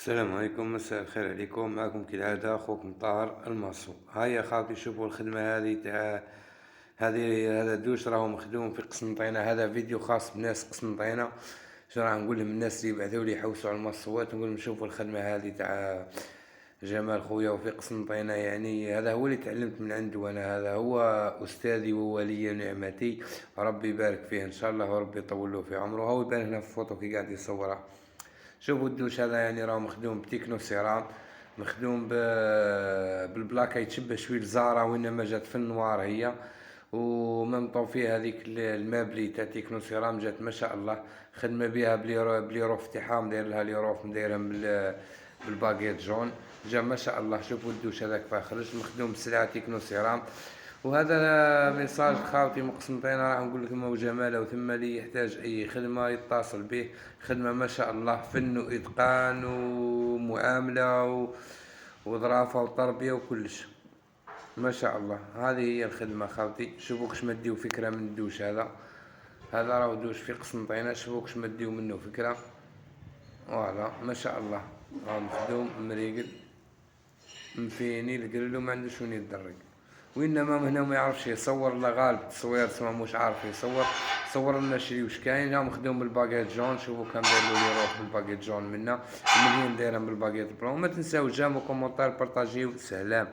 السلام عليكم، مساء الخير عليكم. معكم كالعادة أخوكم طاهر الماسو. هيا خاوتي شوفوا الخدمة هذه تاع هذا دوش راهو مخدوم في قسنطينة. هذا فيديو خاص بناس قسنطينة. شو راح نقول لهم الناس اللي يبعثوا لي يحوسوا على المصوات، نقول لهم شوفوا الخدمة هذه تاع جمال خويا وفي قسنطينة. يعني هذا هو اللي تعلمت من عنده أنا، هذا هو أستاذي وولي نعمتي. ربي يبارك فيه إن شاء الله وربي يطول له في عمره. هو يبان هنا في الفوتو كي قاعد يصورها. شوفوا الدوش هذا يعني راه مخدوم بتكنو سيرام، مخدوم بالبلاكة يتشبه شوي لزارا وإنما جات في النوار هي. ومنطو فيها هذيك المابلي تاع تكنو سيرام، جات ما شاء الله. خدمة بها بلي روف تاعها مداير لها لي روف مدايرهم بالباكيت جون. جا ما شاء الله. شوفوا الدوش هذاك فاخرج مخدوم بسلعة تكنو سيرام. وهذا ميساج خاوتي من قسنطينة، راح نقول لكم هو جماله. وثم اللي يحتاج اي خدمة يتصل به. خدمة ما شاء الله، فن واتقان ومعاملة وظرافة وتربية وكلش ما شاء الله. هذه هي الخدمة خاوتي. شوفوا كش ما ديو فكرة من الدوش هذا راهو دوش في قسنطينة. شوفوا كش ما ديو منه فكرة. فوالا ما شاء الله، راهو مخدوم مريقل مفيني القريل وما عندوش وين يتدرج. وانما من هنا ما يعرفش يصور لا غالب تصوير سما مش عارف يصور. صور لنا شري وش كاين. جا مخدوم بالباكيت جون. شوفوا كان داير لي روح بالباكيت جون منا مليون دايره بالباكيت بلون. ما تنساو جامو كومونتير بارطاجيو. سلام.